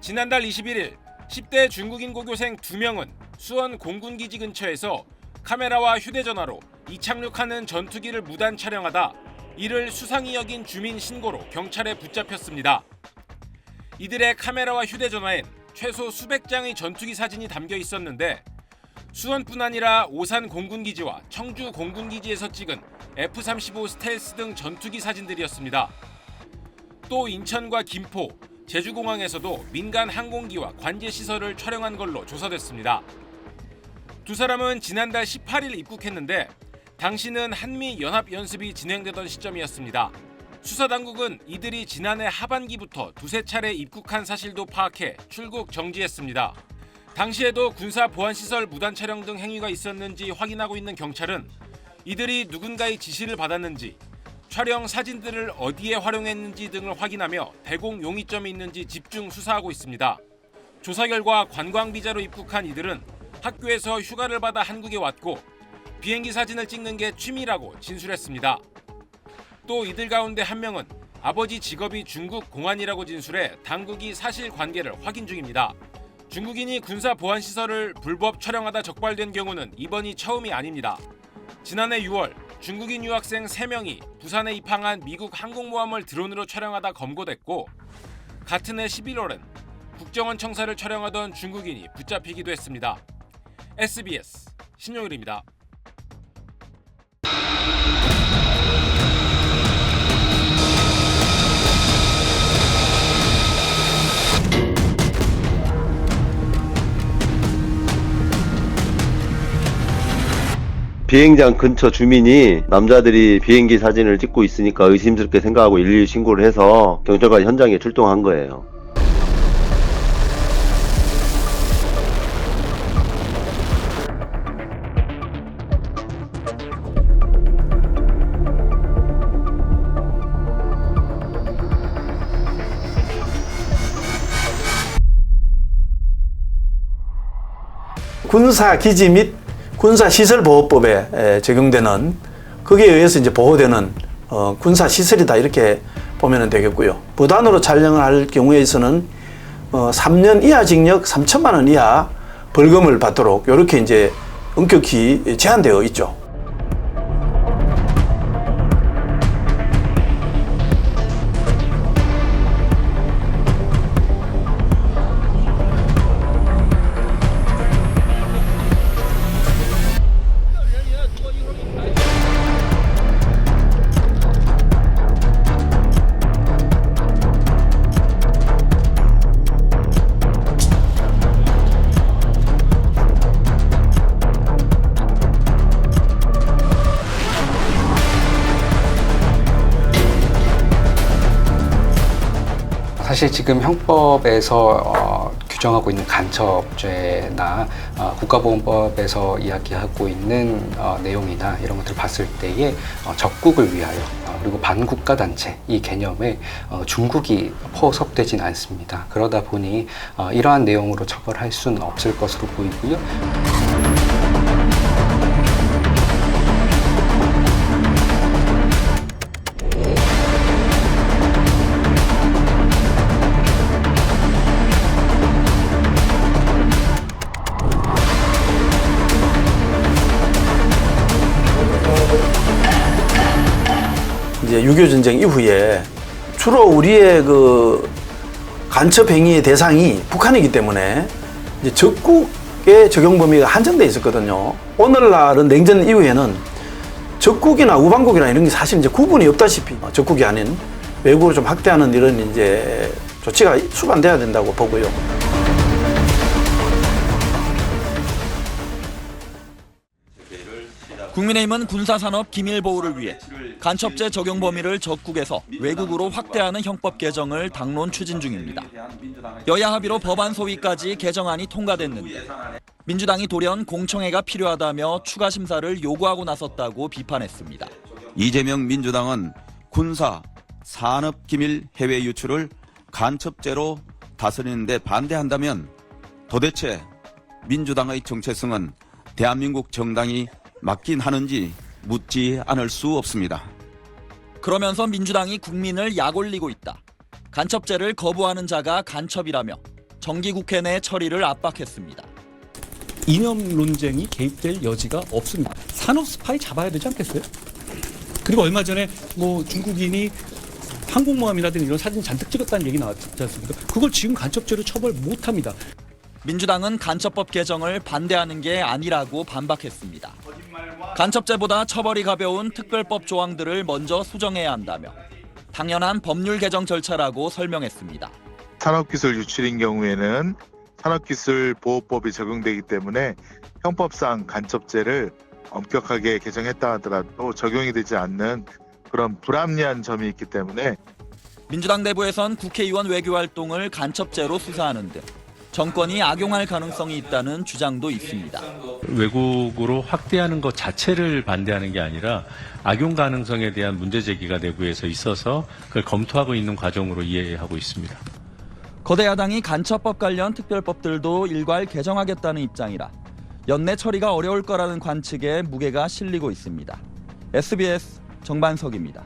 지난달 21일 10대 중국인 고교생 2명은 수원 공군기지 근처에서 카메라와 휴대전화로 이착륙하는 전투기를 무단 촬영하다 이를 수상히 여긴 주민 신고로 경찰에 붙잡혔습니다. 이들의 카메라와 휴대전화엔 최소 수백 장의 전투기 사진이 담겨 있었는데 수원뿐 아니라 오산 공군기지와 청주 공군기지에서 찍은 F-35 스텔스 등 전투기 사진들이었습니다. 또 인천과 김포, 제주공항에서도 민간 항공기와 관제시설을 촬영한 걸로 조사됐습니다. 두 사람은 지난달 18일 입국했는데 당시는 한미연합연습이 진행되던 시점이었습니다. 수사당국은 이들이 지난해 하반기부터 두세 차례 입국한 사실도 파악해 출국 정지했습니다. 당시에도 군사 보안시설 무단 촬영 등 행위가 있었는지 확인하고 있는 경찰은 이들이 누군가의 지시를 받았는지, 촬영 사진들을 어디에 활용했는지 등을 확인하며 대공 용의점이 있는지 집중 수사하고 있습니다. 조사 결과 관광 비자로 입국한 이들은 학교에서 휴가를 받아 한국에 왔고 비행기 사진을 찍는 게 취미라고 진술했습니다. 또 이들 가운데 한 명은 아버지 직업이 중국 공안이라고 진술해 당국이 사실관계를 확인 중입니다. 중국인이 군사 보안시설을 불법 촬영하다 적발된 경우는 이번이 처음이 아닙니다. 지난해 6월 중국인 유학생 3명이 부산에 입항한 미국 항공모함을 드론으로 촬영하다 검거됐고 같은 해 11월엔 국정원 청사를 촬영하던 중국인이 붙잡히기도 했습니다. SBS 신용일입니다. 비행장 근처 주민이 남자들이 비행기 사진을 찍고 있으니까 의심스럽게 생각하고 112 신고를 해서 경찰관이 현장에 출동한 거예요. 군사기지 및 군사시설보호법에 적용되는 거기에 의해서 이제 보호되는 군사시설이다 이렇게 보면 되겠고요. 무단으로 촬영을 할 경우에 있어서는 3년 이하 징역 3천만 원 이하 벌금을 받도록 이렇게 이제 엄격히 제한되어 있죠. 사실 지금 형법에서 규정하고 있는 간첩죄나 국가보안법에서 이야기하고 있는 내용이나 이런 것들을 봤을 때에 적국을 위하여 그리고 반국가 단체 이 개념에 중국이 포섭되진 않습니다. 그러다 보니 이러한 내용으로 처벌할 수는 없을 것으로 보이고요. 이제 6.25 전쟁 이후에 주로 우리의 그 간첩 행위의 대상이 북한이기 때문에 이제 적국의 적용 범위가 한정돼 있었거든요. 오늘날은 냉전 이후에는 적국이나 우방국이나 이런 게 사실 이제 구분이 없다시피 적국이 아닌 외국으로 좀 확대하는 이런 이제 조치가 수반돼야 된다고 보고요. 국민의힘은 군사산업 기밀 보호를 위해 간첩죄 적용 범위를 적국에서 외국으로 확대하는 형법 개정을 당론 추진 중입니다. 여야 합의로 법안 소위까지 개정안이 통과됐는데 민주당이 돌연 공청회가 필요하다며 추가 심사를 요구하고 나섰다고 비판했습니다. 이재명 민주당은 군사, 산업 기밀 해외 유출을 간첩죄로 다스리는 데 반대한다면 도대체 민주당의 정체성은 대한민국 정당이 맞긴 하는지 묻지 않을 수 없습니다. 그러면서 민주당이 국민을 약올리고 있다. 간첩죄를 거부하는 자가 간첩이라며 정기국회 내 처리를 압박했습니다. 이념 논쟁이 개입될 여지가 없습니다. 산업 스파이 잡아야 되지 않겠어요? 그리고 얼마 전에 뭐 중국인이 항공모함이라든지 이런 사진 잔뜩 찍었다는 얘기 나왔지 않습니까? 그걸 지금 간첩죄로 처벌 못합니다. 민주당은 간첩법 개정을 반대하는 게 아니라고 반박했습니다. 간첩죄보다 처벌이 가벼운 특별법 조항들을 먼저 수정해야 한다며 당연한 법률 개정 절차라고 설명했습니다. 산업기술 유출인 경우에는 산업기술보호법이 적용되기 때문에 형법상 간첩죄를 엄격하게 개정했다 하더라도 적용이 되지 않는 그런 불합리한 점이 있기 때문에 민주당 내부에선 국회의원 외교활동을 간첩죄로 수사하는 등 정권이 악용할 가능성이 있다는 주장도 있습니다. 외국으로 확대하는 것 자체를 반대하는 게 아니라 악용 가능성에 대한 문제 제기가 내부에서 있어서 그걸 검토하고 있는 과정으로 이해하고 있습니다. 거대 야당이 간첩법 관련 특별법들도 일괄 개정하겠다는 입장이라 연내 처리가 어려울 거라는 관측에 무게가 실리고 있습니다. SBS 정반석입니다.